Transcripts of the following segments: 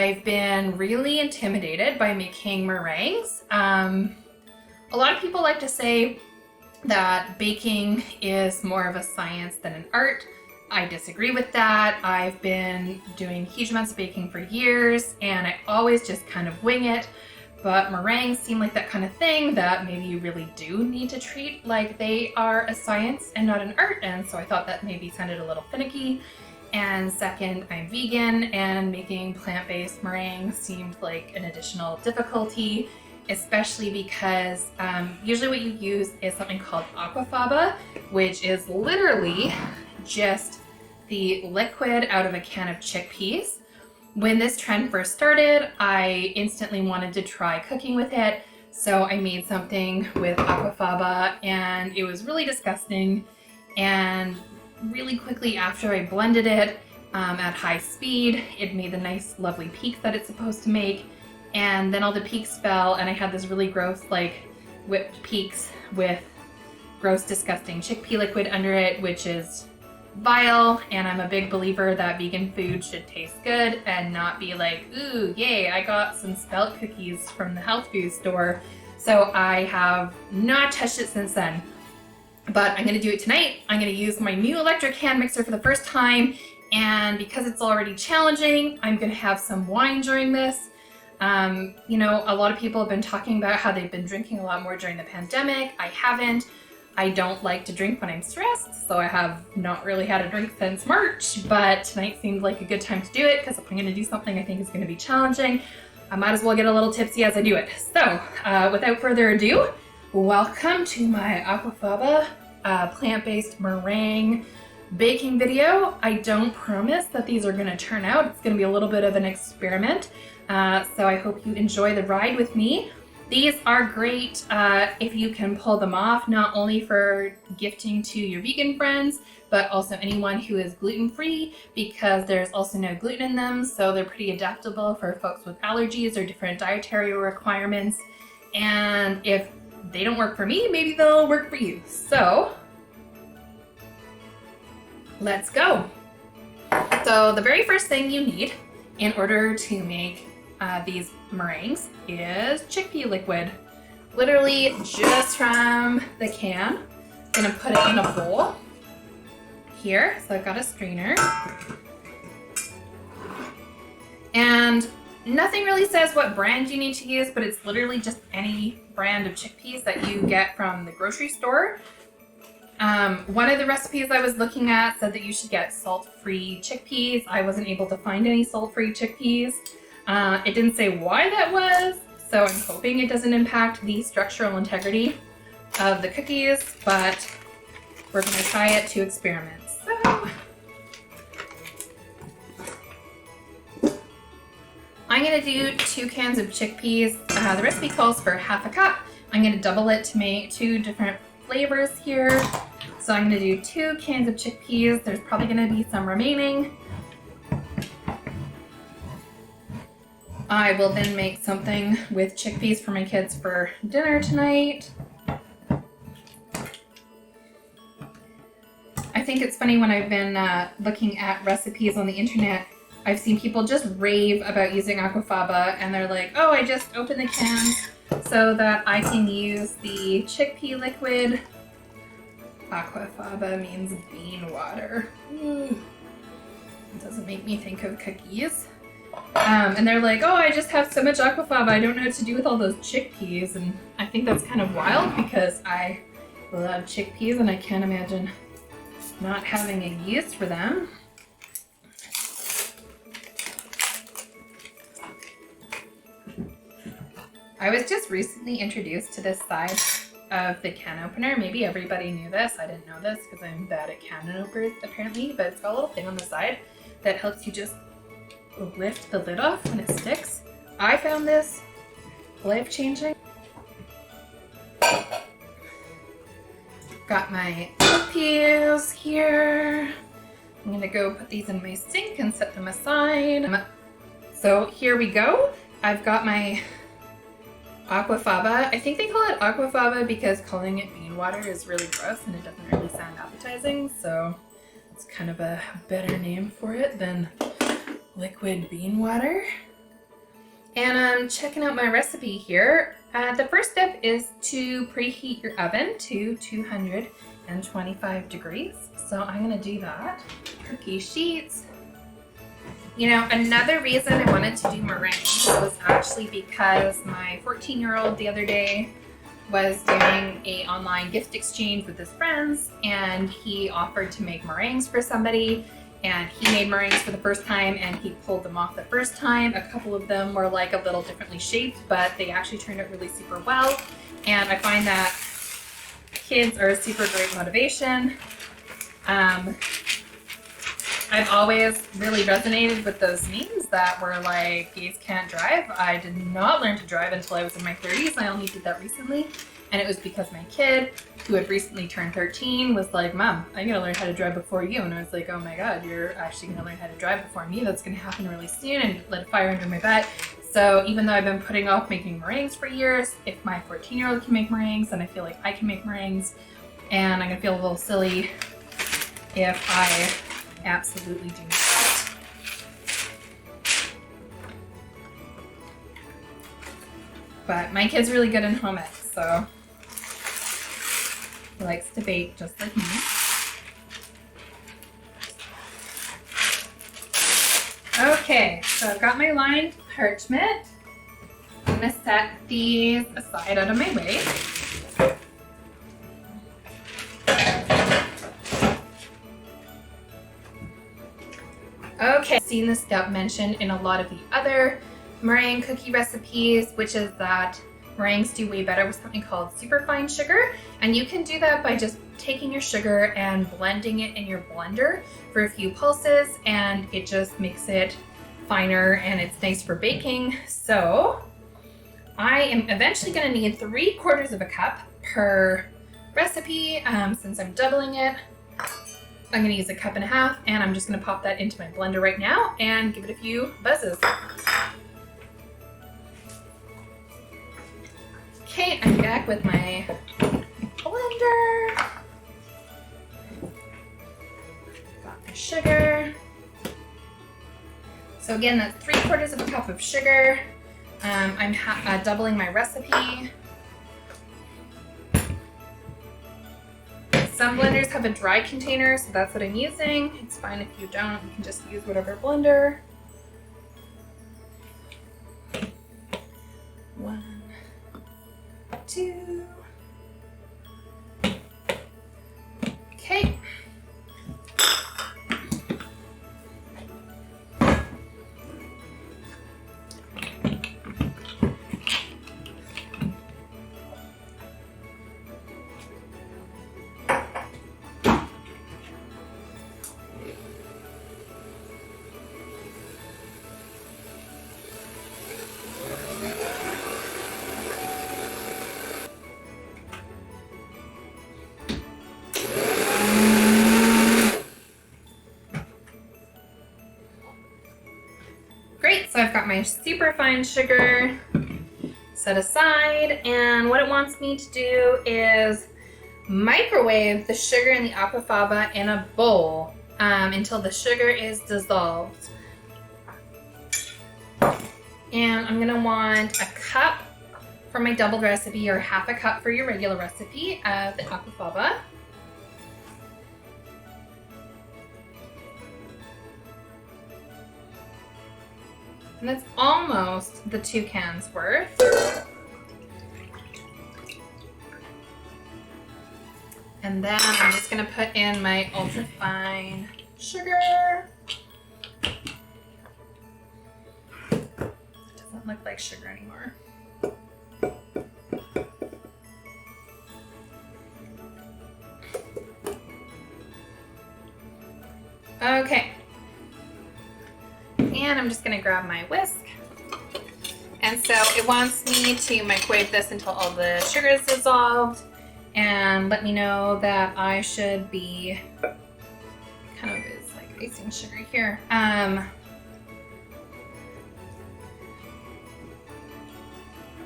I've been really intimidated by making meringues. A lot of people like to say that baking is more of a science than an art. I disagree with that. I've been doing huge amounts of baking for years and I always just kind of wing it. But meringues seem like that kind of thing that maybe you really do need to treat like they are a science and not an art. And so I thought that maybe sounded a little finicky. And second, I'm vegan and making plant-based meringues seemed like an additional difficulty, especially because usually what you use is something called Aquafaba, which is literally just the liquid out of a can of chickpeas. When this trend first started, I instantly wanted to try cooking with it. So I made something with Aquafaba and it was really disgusting. And really quickly after I blended it at high speed, it made the nice lovely peaks that it's supposed to make. And then all the peaks fell and I had this really gross like whipped peaks with gross disgusting chickpea liquid under it, which is vile, and I'm a big believer that vegan food should taste good and not be like, ooh, yay, I got some spelt cookies from the health food store. So I have not touched it since then. But I'm gonna do it tonight. I'm gonna use my new electric hand mixer for the first time, and because it's already challenging, I'm gonna have some wine during this. You know, a lot of people have been talking about how they've been drinking a lot more during the pandemic. I haven't. I don't like to drink when I'm stressed, so I have not really had a drink since March, but tonight seemed like a good time to do it because if I'm going to do something I think is going to be challenging, I might as well get a little tipsy as I do it. So without further ado, welcome to my Aquafaba plant-based meringue baking video. I don't promise that these are going to turn out. It's going to be a little bit of an experiment, so I hope you enjoy the ride with me. These are great if you can pull them off, not only for gifting to your vegan friends, but also anyone who is gluten-free, because there's also no gluten in them, so they're pretty adaptable for folks with allergies or different dietary requirements. And if they don't work for me, maybe they'll work for you. So let's go. So the very first thing you need in order to make these meringues is chickpea liquid. Literally just from the can. I'm gonna put it in a bowl here. So I've got a strainer. And nothing really says what brand you need to use, but it's literally just any brand of chickpeas that you get from the grocery store. One of the recipes I was looking at said that you should get salt-free chickpeas. I wasn't able to find any salt-free chickpeas. It didn't say why that was, so I'm hoping it doesn't impact the structural integrity of the cookies, but we're going to try it to experiment. So I'm going to do 2 cans of chickpeas. The recipe calls for half a cup. I'm going to double it to make 2 different flavors here. So I'm going to do 2 cans of chickpeas. There's probably going to be some remaining. I will then make something with chickpeas for my kids for dinner tonight. I think it's funny when I've been looking at recipes on the internet, I've seen people just rave about using Aquafaba and they're like, oh, I just open the cans so that I can use the chickpea liquid. Aquafaba means bean water. It doesn't make me think of cookies. And they're like, oh, I just have so much Aquafaba, I don't know what to do with all those chickpeas. And I think that's kind of wild because I love chickpeas and I can't imagine not having a use for them. I was just recently introduced to this side of the can opener. Maybe everybody knew this. I didn't know this because I'm bad at can openers apparently, but it's got a little thing on the side that helps you just lift the lid off when it sticks. I found this life-changing. Got my chickpeas here. I'm gonna go put these in my sink and set them aside. So here we go. I've got my Aquafaba. I think they call it Aquafaba because calling it bean water is really gross and it doesn't really sound appetizing, so it's kind of a better name for it than liquid bean water. And I'm checking out my recipe here. The first step is to preheat your oven to 225 degrees. So I'm gonna do that. Cookie sheets. You know, another reason I wanted to do meringues was actually because my 14-year-old the other day was doing an online gift exchange with his friends, and he offered to make meringues for somebody, and he made meringues for the first time and he pulled them off the first time. A couple of them were like a little differently shaped, but they actually turned out really super well. And I find that kids are a super great motivation. I've always really resonated with those memes that were like, gays can't drive. I did not learn to drive until I was in my 30s. I only did that recently. And it was because my kid, who had recently turned 13, was like, Mom, I'm gonna learn how to drive before you. And I was like, oh my God, you're actually gonna learn how to drive before me. That's gonna happen really soon, and lit a fire under my butt. So even though I've been putting off making meringues for years, if my 14-year-old can make meringues, then I feel like I can make meringues. And I'm gonna feel a little silly if I absolutely do not. But my kid's really good in home ec, so he likes to bake just like me. Okay, so I've got my lined parchment. I'm gonna set these aside out of my way. Okay, I've seen this step mentioned in a lot of the other meringue cookie recipes, which is that meringues do way better with something called superfine sugar. And you can do that by just taking your sugar and blending it in your blender for a few pulses, and it just makes it finer and it's nice for baking. So I am eventually gonna need 3/4 of a cup per recipe. Since I'm doubling it, I'm gonna use 1.5 cups, and I'm just gonna pop that into my blender right now and give it a few buzzes. Okay, I'm back with my blender. Got my sugar. So again, that's 3/4 of a cup of sugar. I'm doubling my recipe. Some blenders have a dry container, so that's what I'm using. It's fine if you don't, you can just use whatever blender. 1, 2. Okay. Great, so I've got my super fine sugar set aside, and what it wants me to do is microwave the sugar in the Aquafaba in a bowl until the sugar is dissolved. And I'm gonna want 1 cup for my doubled recipe, or 1/2 cup for your regular recipe of the Aquafaba. And that's almost the 2 cans worth. And then I'm just gonna put in my ultra fine sugar. It doesn't look like sugar anymore. Okay. And I'm just gonna grab my whisk. And so it wants me to microwave this until all the sugar is dissolved, and let me know that I should be, kind of is like icing sugar here.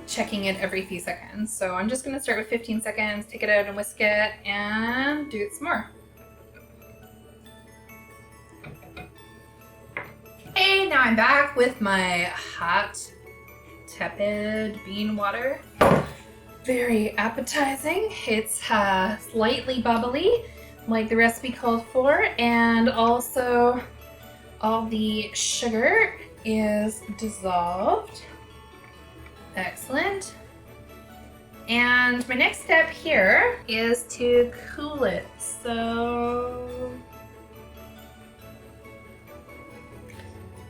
Checking it every few seconds. So I'm just gonna start with 15 seconds, take it out and whisk it, and do it some more. Hey, now I'm back with my hot tepid bean water. Very appetizing. It's slightly bubbly, like the recipe called for, and also all the sugar is dissolved. Excellent. And my next step here is to cool it.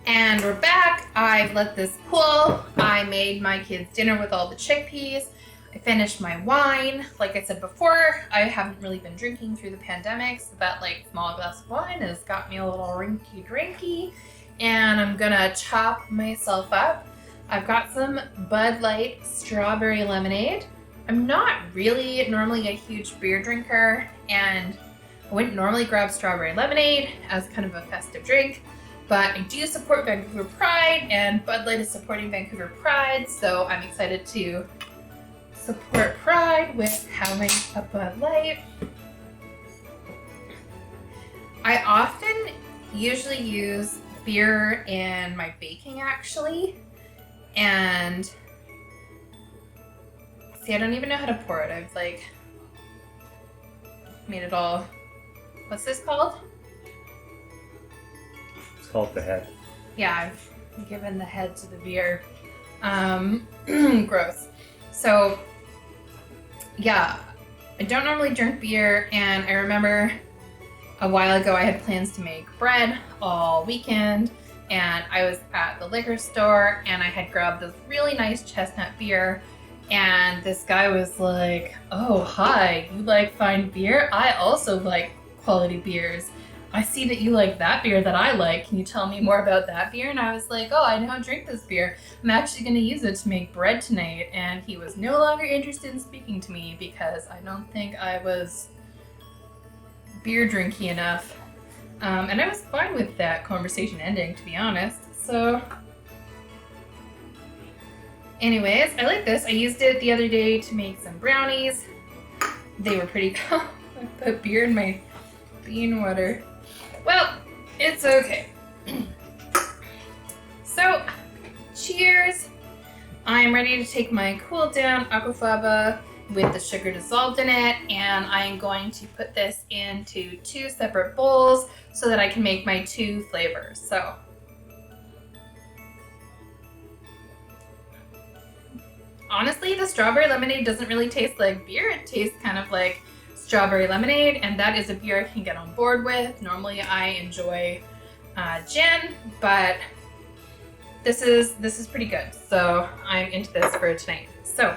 And we're back. I've let this cool. I made my kids dinner with all the chickpeas. I finished my wine. Like I said before, I haven't really been drinking through the pandemic, so that like small glass of wine has got me a little rinky drinky. And I'm gonna chop myself up. I've got some Bud Light strawberry lemonade. I'm not really normally a huge beer drinker, and I wouldn't normally grab strawberry lemonade as kind of a festive drink, but I do support Vancouver Pride, and Bud Light is supporting Vancouver Pride, so I'm excited to support Pride with having a Bud Light. I often usually use beer in my baking actually, and see, I don't even know how to pour it. I've like made it all, what's this called? It's called the head. Yeah, I've given the head to the beer. Gross. So yeah, I don't normally drink beer, and I remember a while ago I had plans to make bread all weekend, and I was at the liquor store and I had grabbed this really nice chestnut beer, and this guy was like, "Oh, hi, you like fine beer? I also like quality beers. I see that you like that beer that I like. Can you tell me more about that beer?" And I was like, "Oh, I don't drink this beer. I'm actually going to use it to make bread tonight." And he was no longer interested in speaking to me because I don't think I was beer drinky enough. And I was fine with that conversation ending, to be honest. So anyways, I like this. I used it the other day to make some brownies. They were pretty cool. I put beer in my bean water. Well, it's okay. So, cheers. I'm ready to take my cool down Aquafaba with the sugar dissolved in it, and I'm going to put this into 2 separate bowls so that I can make my 2 flavors. So, honestly, the strawberry lemonade doesn't really taste like beer. It tastes kind of like strawberry lemonade, and that is a beer I can get on board with. Normally I enjoy gin, but this is pretty good, so I'm into this for tonight. So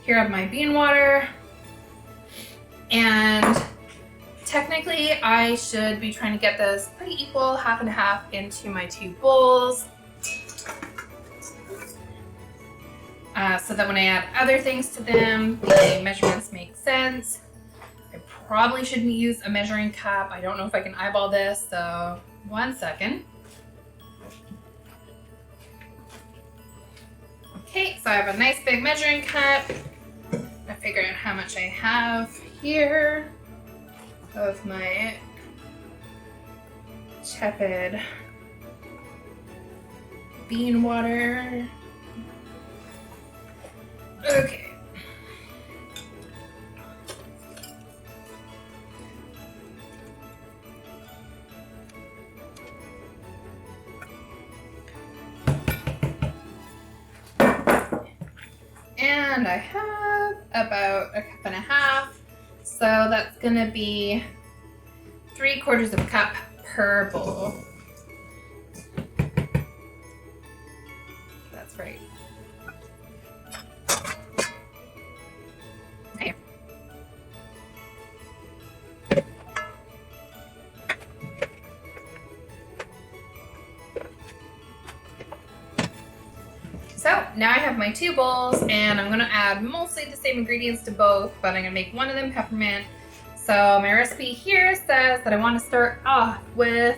here I have my bean water, and technically I should be trying to get this pretty equal, half and half, into my 2 bowls, so that when I add other things to them, the measurements make sense. I probably shouldn't use a measuring cup. I don't know if I can eyeball this, so 1 second. Okay, so I have a nice big measuring cup. I figure out how much I have here of my tepid bean water. Okay. And I have about 1.5 cups, so that's gonna be 3/4 of a cup per bowl. That's right. Okay. So now I have my 2 bowls, and I'm gonna add mostly the same ingredients to both, but I'm gonna make one of them peppermint. So my recipe here says that I want to start off with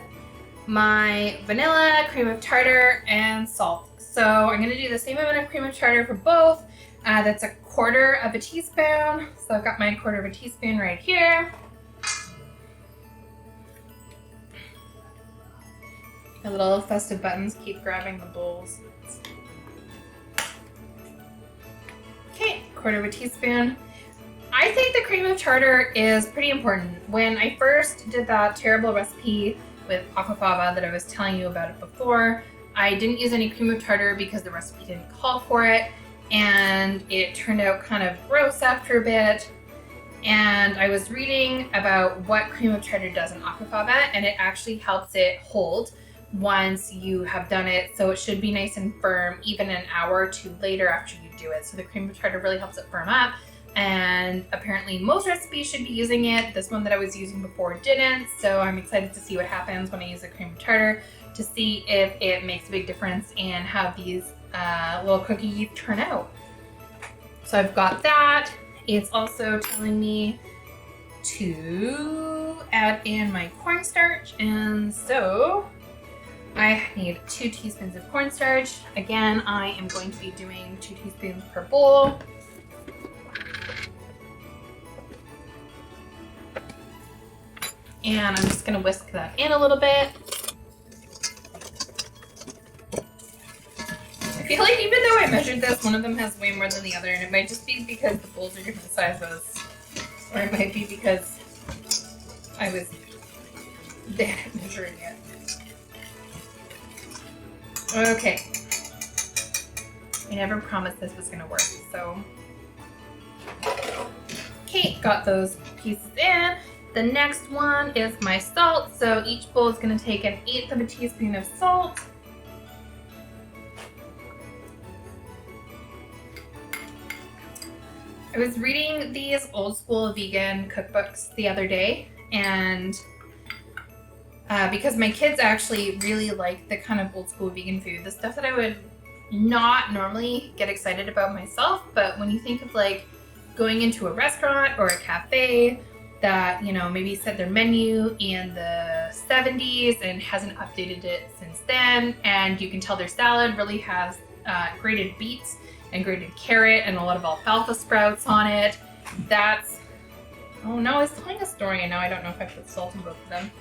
my vanilla, cream of tartar, and salt. So I'm gonna do the same amount of cream of tartar for both. That's 1/4 teaspoon. So I've got my 1/4 teaspoon right here. The little festive buttons keep grabbing the bowls. 1/4 of a teaspoon. I think the cream of tartar is pretty important. When I first did that terrible recipe with Aquafaba that I was telling you about it before, I didn't use any cream of tartar because the recipe didn't call for it, and it turned out kind of gross after a bit. And I was reading about what cream of tartar does in Aquafaba, and it actually helps it hold once you have done it. So it should be nice and firm even an hour or two later after you do it. So the cream of tartar really helps it firm up. And apparently most recipes should be using it. This one that I was using before didn't. So I'm excited to see what happens when I use the cream of tartar, to see if it makes a big difference in how these little cookies turn out. So I've got that. It's also telling me to add in my cornstarch, and so I need 2 teaspoons of cornstarch. Again, I am going to be doing 2 teaspoons per bowl. And I'm just gonna whisk that in a little bit. I feel like even though I measured this, one of them has way more than the other, and it might just be because the bowls are different sizes, or it might be because I was bad at measuring it. Okay. I never promised this was gonna work, so. Okay, got those pieces in. The next one is my salt. So each bowl is gonna take 1/8 of a teaspoon of salt. I was reading these old school vegan cookbooks the other day, and because my kids actually really like the kind of old school vegan food, the stuff that I would not normally get excited about myself, but when you think of like going into a restaurant or a cafe that, you know, maybe set their menu in the 70s and hasn't updated it since then, and you can tell their salad really has grated beets and grated carrot and a lot of alfalfa sprouts on it. That's, oh no, I was telling a story and now I don't know if I put salt in both of them.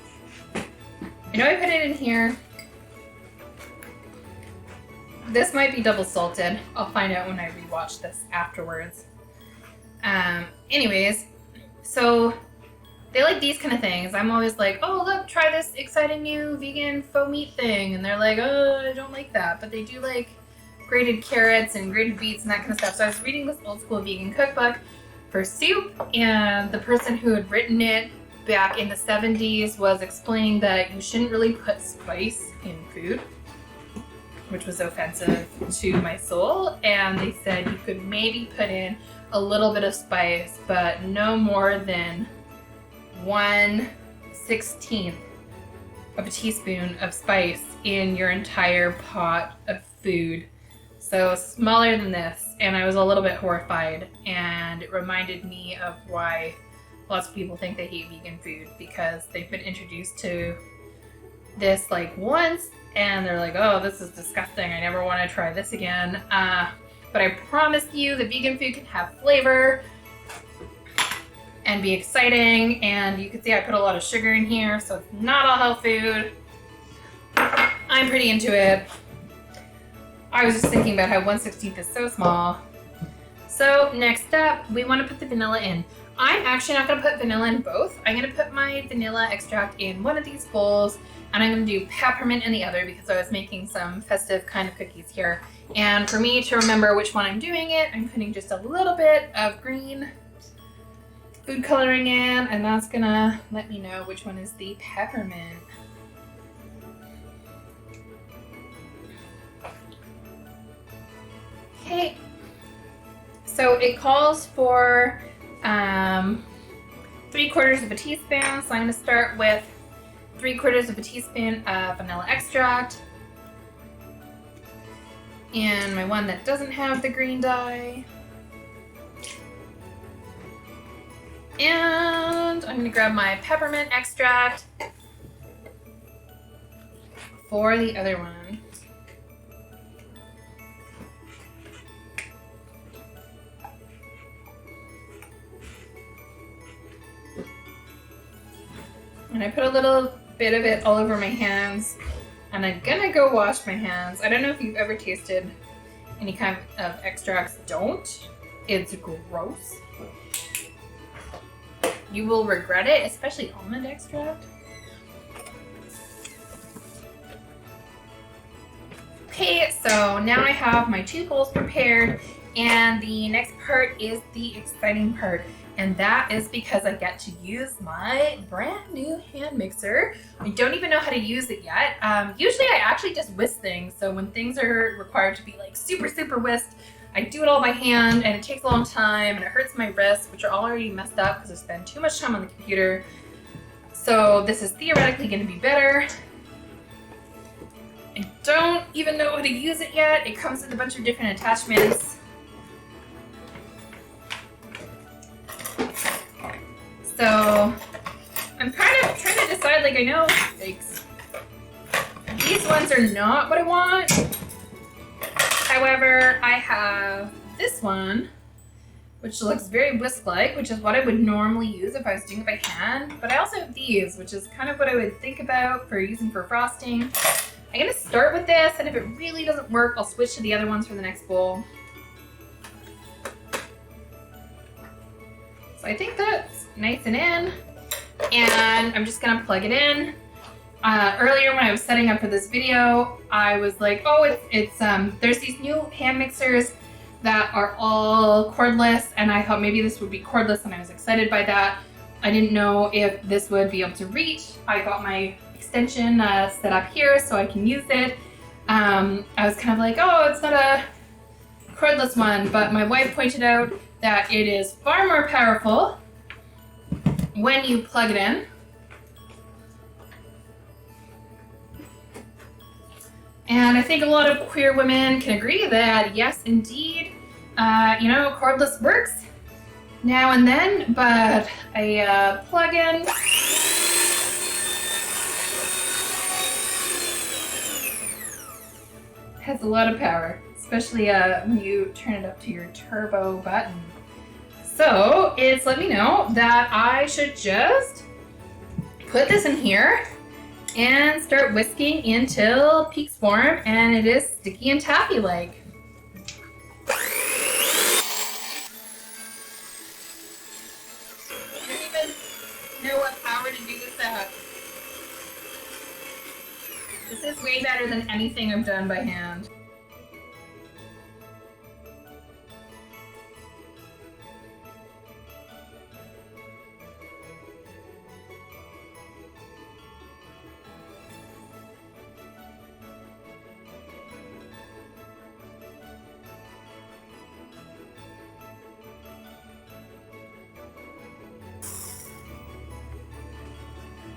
I know I put it in here. This might be double salted. I'll find out when I rewatch this afterwards. Anyways, so they like these kind of things. I'm always like, oh look, try this exciting new vegan faux meat thing. And they're like, oh, I don't like that. But they do like grated carrots and grated beets and that kind of stuff. So I was reading this old school vegan cookbook for soup, and the person who had written it back in the 70s was explaining that you shouldn't really put spice in food, which was offensive to my soul. And they said you could maybe put in a little bit of spice, but no more than 1/16 of a teaspoon of spice in your entire pot of food. So smaller than this, and I was a little bit horrified, and it reminded me of why lots of people think they hate vegan food, because they've been introduced to this like once and they're like, oh, this is disgusting, I never want to try this again. But I promise you that vegan food can have flavor and be exciting, and you can see I put a lot of sugar in here, so it's not all health food. I'm pretty into it. I was just thinking about how 1/16 is so small. So next up, we want to put the vanilla in. I'm actually not going to put vanilla in both. I'm going to put my vanilla extract in one of these bowls, and I'm going to do peppermint in the other, because I was making some festive kind of cookies here. And for me to remember which one I'm doing it, I'm putting just a little bit of green food coloring in, and that's going to let me know which one is the peppermint. Okay, so it calls for 3/4 of a teaspoon, so I'm going to start with 3/4 of a teaspoon of vanilla extract, and my one that doesn't have the green dye. And I'm going to grab my peppermint extract for the other one. And I put a little bit of it all over my hands, and I'm gonna go wash my hands. I don't know if you've ever tasted any kind of extracts. Don't. It's gross. You will regret it, especially almond extract. Okay, so now I have my 2 bowls prepared, and the next part is the exciting part, and that is because I get to use my brand new hand mixer. I don't even know how to use it yet. Usually I actually just whisk things, so when things are required to be like super whisked, I do it all by hand, and it takes a long time, and it hurts my wrists, which are already messed up because I spend too much time on the computer. So this is theoretically going to be better. I don't even know how to use it yet. It comes with a bunch of different attachments. So I'm kind of trying to decide, like, I know yikes, these ones are not what I want. However, I have this one, which looks very whisk-like, which is what I would normally use if I was doing it by hand. But I also have these, which is kind of what I would think about for using for frosting. I'm gonna start with this, and if it really doesn't work, I'll switch to the other ones for the next bowl. So I think that's nice and in, and I'm just gonna plug it in. Earlier when I was setting up for this video, I was like, oh, there's these new hand mixers that are all cordless, and I thought maybe this would be cordless, and I was excited by that. I didn't know if this would be able to reach. I got my extension set up here so I can use it. I was kind of like, oh, it's not a cordless one, but my wife pointed out that it is far more powerful when you plug it in. And I think a lot of queer women can agree that yes, indeed, cordless works now and then, but a plug-in has a lot of power, especially when you turn it up to your turbo button. So it's let me know that I should just put this in here and start whisking until peaks form and it is sticky and taffy-like. I don't even know what power to do this at. This is way better than anything I've done by hand.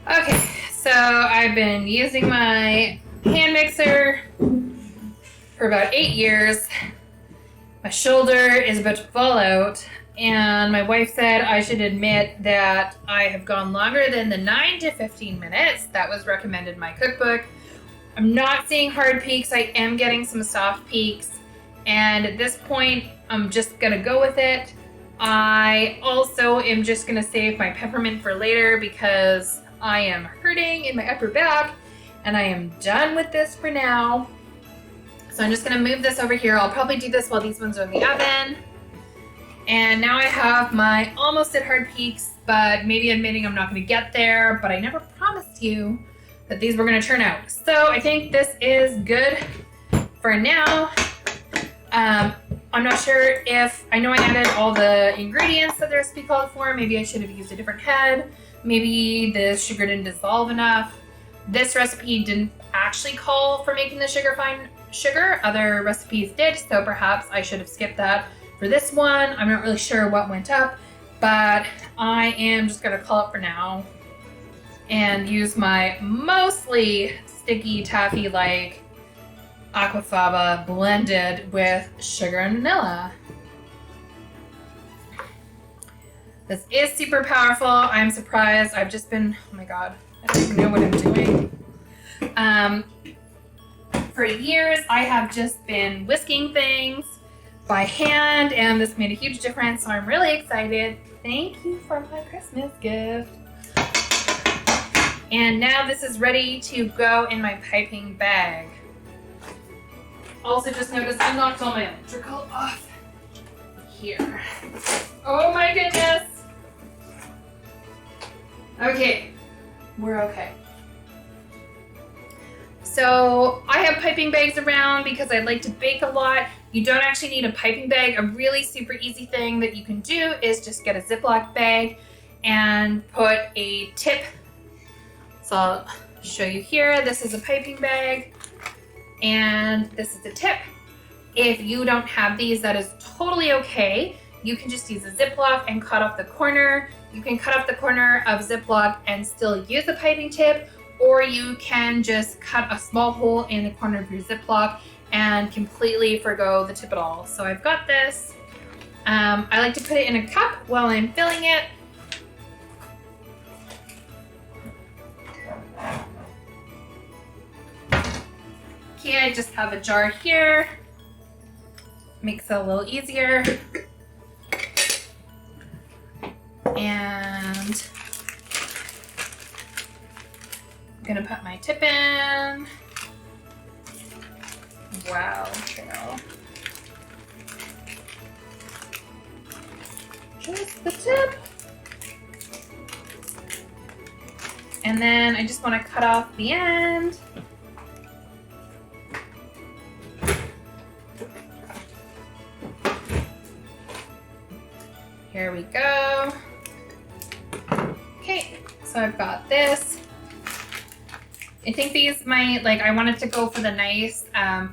Okay, so I've been using my hand mixer for about 8 years. My shoulder is about to fall out, and my wife said I should admit that I have gone longer than the 9 to 15 minutes that was recommended in my cookbook. I'm not seeing hard peaks. I am getting some soft peaks, and at this point, I'm just gonna go with it. I also am just gonna save my peppermint for later because I am hurting in my upper back, and I am done with this for now. So I'm just gonna move this over here. I'll probably do this while these ones are in the oven. And now I have my almost at hard peaks, but maybe admitting I'm not gonna get there, but I never promised you that these were gonna turn out. So I think this is good for now. I'm not sure if, I know I added all the ingredients that the recipe called for. Maybe I should have used a different head. Maybe the sugar didn't dissolve enough. This recipe didn't actually call for making the sugar fine sugar. Other recipes did, so perhaps I should have skipped that for this one. I'm not really sure what went up, but I am just gonna call it for now and use my mostly sticky taffy-like Aquafaba blended with sugar and vanilla. This is super powerful. I'm surprised. I've just been, oh my God, I don't even know what I'm doing. For years, I have just been whisking things by hand, and this made a huge difference, so I'm really excited. Thank you for my Christmas gift. And now this is ready to go in my piping bag. Also just noticed I knocked all my electrical off here. Oh my goodness. Okay, we're okay. So I have piping bags around because I like to bake a lot. You don't actually need a piping bag. A really super easy thing that you can do is just get a Ziploc bag and put a tip. So I'll show you here. This is a piping bag and this is a tip. If you don't have these, that is totally okay. You can just use a Ziploc and cut off the corner. You can cut off the corner of Ziploc and still use the piping tip, or you can just cut a small hole in the corner of your Ziploc and completely forgo the tip at all. So I've got this. I like to put it in a cup while I'm filling it. Okay, I just have a jar here. Makes it a little easier. And I'm gonna put my tip in. Wow, girl. Just the tip. And then I just want to cut off the end. Here we go. Okay, so I've got this. I think these might, I wanted to go for the nice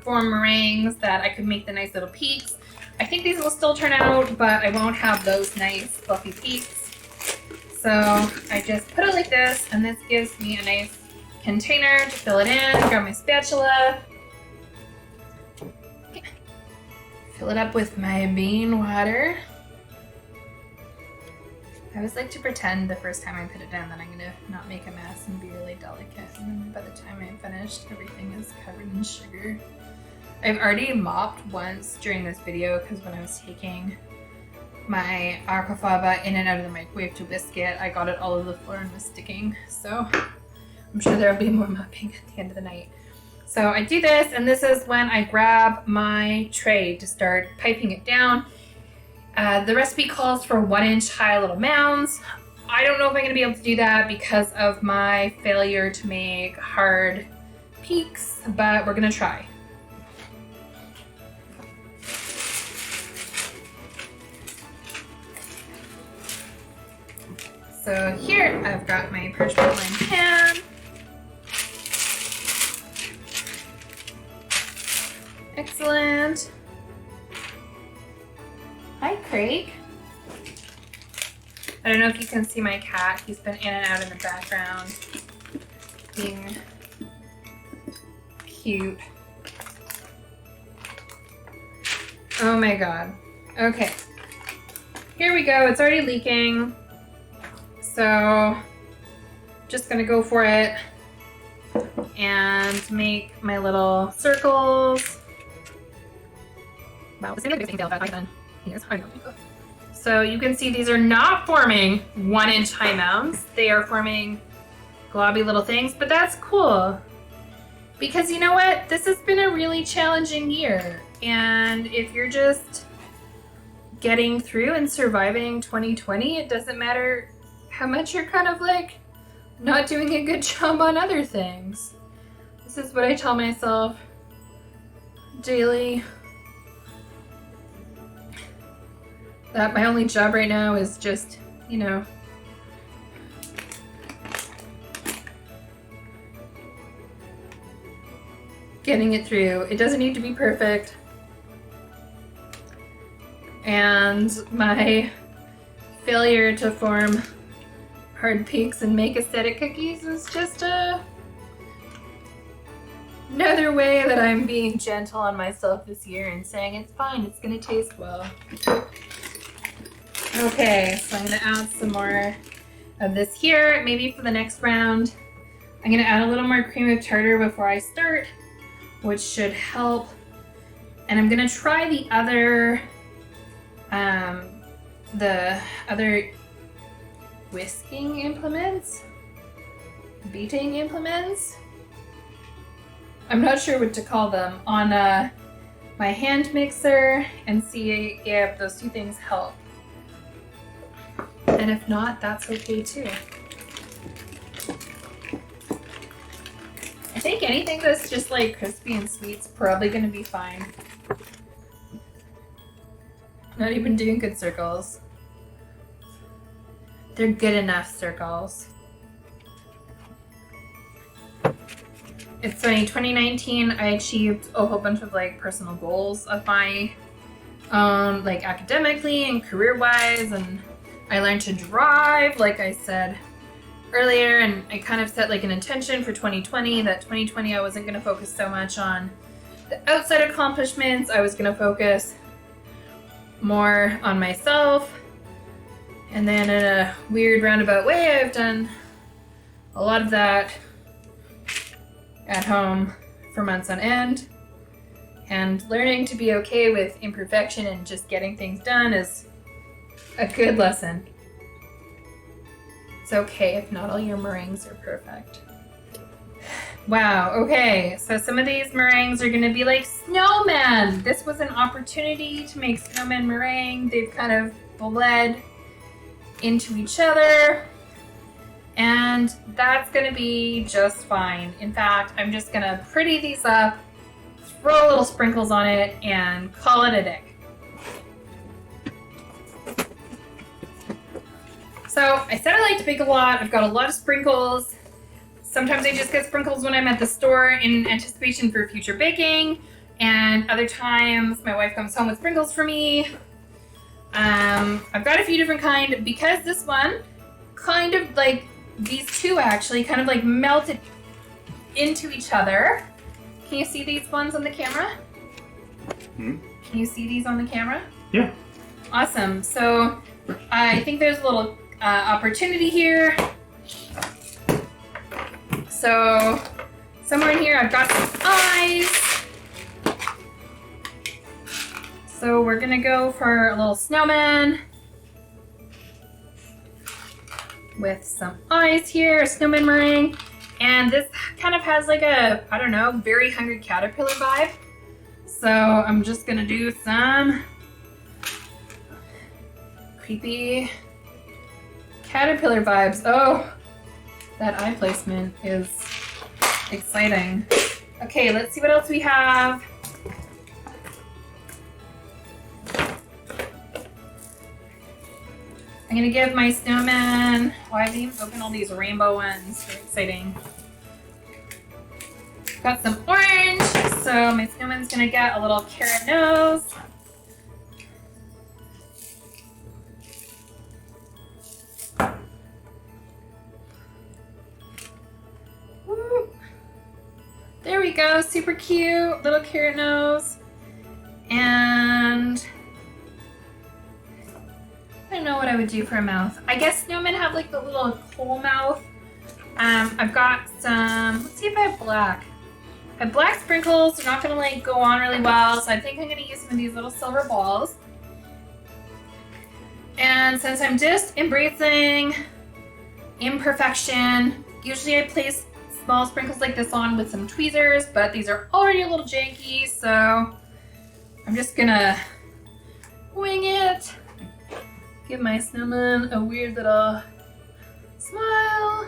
form meringues that I could make the nice little peaks. I think these will still turn out, but I won't have those nice fluffy peaks. So I just put it like this, and this gives me a nice container to fill it in. Grab my spatula. Okay. Fill it up with my bean water. I always like to pretend the first time I put it down that I'm gonna not make a mess and be really delicate, and then by the time I'm finished, everything is covered in sugar. I've already mopped once during this video because when I was taking my Aquafaba in and out of the microwave to whisk it, I got it all over the floor and was sticking. So I'm sure there'll be more mopping at the end of the night. So I do this, and this is when I grab my tray to start piping it down. The recipe calls for 1-inch high little mounds. I don't know if I'm gonna be able to do that because of my failure to make hard peaks, but we're gonna try. So here I've got my parchment lined pan. Excellent. Hi, Craig. I don't know if you can see my cat. He's been in and out in the background, being cute. Oh my god. Okay. Here we go. It's already leaking. So, just gonna go for it and make my little circles. Wow, this is a big deal back then. So you can see these are not forming 1-inch high mounds. They are forming globby little things, but that's cool. Because you know what? This has been a really challenging year. And if you're just getting through and surviving 2020, it doesn't matter how much you're kind of not doing a good job on other things. This is what I tell myself daily. That my only job right now is just, getting it through. It doesn't need to be perfect. And my failure to form hard peaks and make aesthetic cookies is just another way that I'm being gentle on myself this year and saying it's fine, it's gonna taste well. Okay, so I'm gonna add some more of this here. Maybe for the next round, I'm gonna add a little more cream of tartar before I start, which should help. And I'm gonna try the other whisking implements, beating implements. I'm not sure what to call them on my hand mixer and see if those two things help. And if not, that's okay too. I think anything that's just like crispy and sweet's probably gonna be fine. Not even doing good circles. They're good enough circles. It's funny, 2019 I achieved a whole bunch of like personal goals of my like academically and career-wise, and I learned to drive, like I said earlier, and I kind of set like an intention for 2020 that 2020 I wasn't going to focus so much on the outside accomplishments. I was going to focus more on myself. And then in a weird roundabout way, I've done a lot of that at home for months on end. And learning to be okay with imperfection and just getting things done is a good lesson. It's okay if not all your meringues are perfect. Wow, okay, so some of these meringues are gonna be like snowmen. This was an opportunity to make snowman meringue. They've kind of bled into each other, and that's gonna be just fine. In fact, I'm just gonna pretty these up, throw little sprinkles on it, and call it a day. So I said I like to bake a lot. I've got a lot of sprinkles. Sometimes I just get sprinkles when I'm at the store in anticipation for future baking, and other times my wife comes home with sprinkles for me. I've got a few different kinds because this one kind of like these two actually kind of like melted into each other. Can you see these ones on the camera? Can you see these on the camera? Yeah. Awesome. So I think there's a little opportunity here. So somewhere in here I've got some eyes. So we're gonna go for a little snowman with some eyes here, a snowman meringue. And this kind of has like a, I don't know, very hungry caterpillar vibe. So I'm just gonna do some creepy caterpillar vibes. Oh, that eye placement is exciting. Okay, let's see what else we have. I'm gonna give my snowman, oh, I haven't even opened all these rainbow ones. Very exciting. Got some orange, so my snowman's gonna get a little carrot nose. Woo. There we go, super cute, little carrot nose. And I don't know what I would do for a mouth. I guess snowmen have like the little coal mouth. I've got some, let's see if I have black. I have black sprinkles. They're not gonna like go on really well, so I think I'm gonna use some of these little silver balls. And since I'm just embracing imperfection, usually I place small sprinkles like this on with some tweezers, but these are already a little janky, so I'm just gonna wing it. Give my snowman a weird little smile.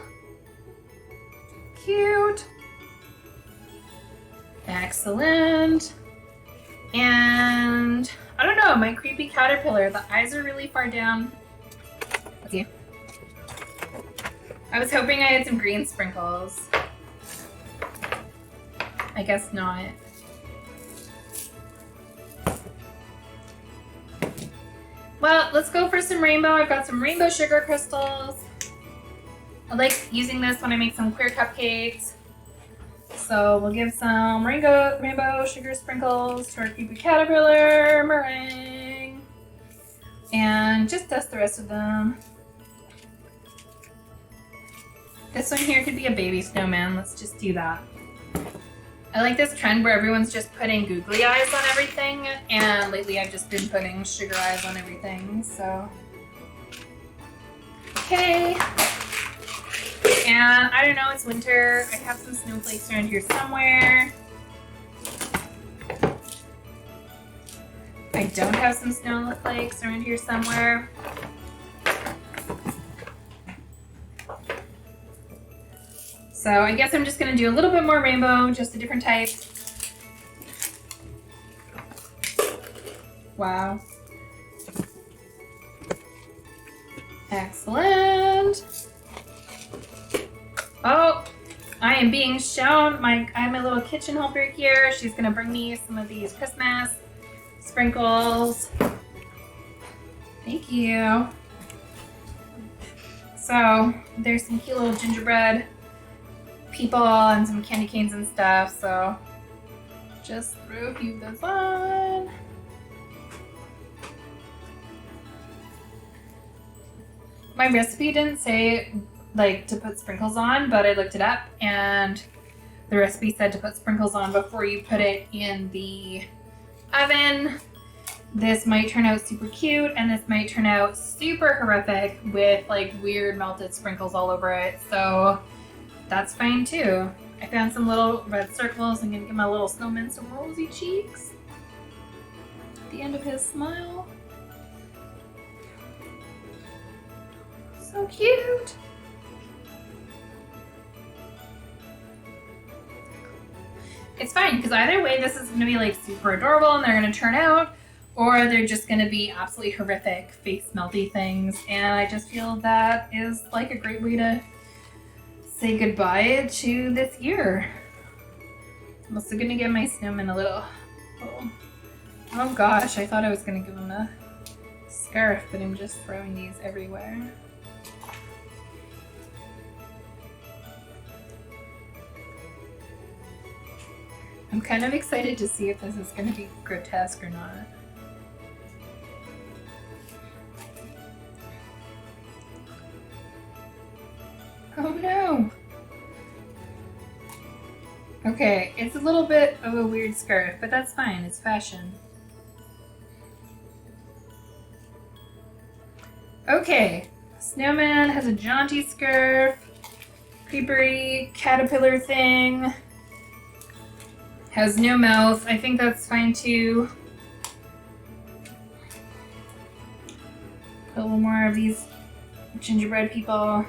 Cute. Excellent. And I don't know, my creepy caterpillar, the eyes are really far down. Let's see. I was hoping I had some green sprinkles. I guess not. Well, let's go for some rainbow. I've got some rainbow sugar crystals. I like using this when I make some clear cupcakes. So we'll give some rainbow sugar sprinkles to our creepy caterpillar meringue. And just dust the rest of them. This one here could be a baby snowman. Let's just do that. I like this trend where everyone's just putting googly eyes on everything, and lately I've just been putting sugar eyes on everything, so. Okay. And I don't know, it's winter. I have some snowflakes around here somewhere. I don't have some snow flakes around here somewhere. So I guess I'm just gonna do a little bit more rainbow, just a different type. Wow. Excellent. Oh, I am being shown. I have my little kitchen helper here. She's gonna bring me some of these Christmas sprinkles. Thank you. So there's some cute little gingerbread people and some candy canes and stuff. So just throw a few of those on. My recipe didn't say like to put sprinkles on, but I looked it up and the recipe said to put sprinkles on before you put it in the oven. This might turn out super cute and this might turn out super horrific with like weird melted sprinkles all over it. So that's fine too. I found some little red circles. I'm gonna give my little snowman some rosy cheeks at the end of his smile. So cute. It's fine because either way this is going to be like super adorable and they're going to turn out, or they're just going to be absolutely horrific face melty things, and I just feel that is like a great way to say goodbye to this year. I'm also going to give my snowman a little, oh gosh, I thought I was going to give him a scarf, but I'm just throwing these everywhere. I'm kind of excited to see if this is going to be grotesque or not. Oh no! Okay, it's a little bit of a weird scarf, but that's fine, it's fashion. Okay, snowman has a jaunty scarf, creepery caterpillar thing. Has no mouth. I think that's fine too. Put a little more of these gingerbread people.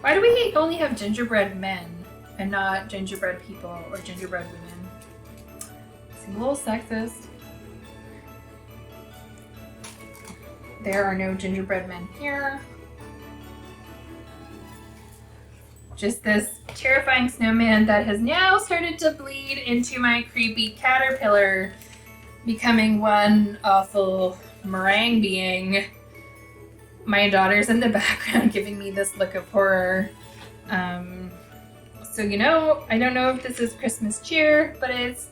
Why do we only have gingerbread men and not gingerbread people or gingerbread women? Seems a little sexist. There are no gingerbread men here. Just this terrifying snowman that has now started to bleed into my creepy caterpillar, becoming one awful meringue being. My daughter's in the background giving me this look of horror. So you know, I don't know if this is Christmas cheer, but it's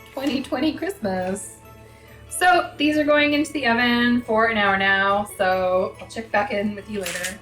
2020 Christmas. So these are going into the oven for an hour now, so I'll check back in with you later.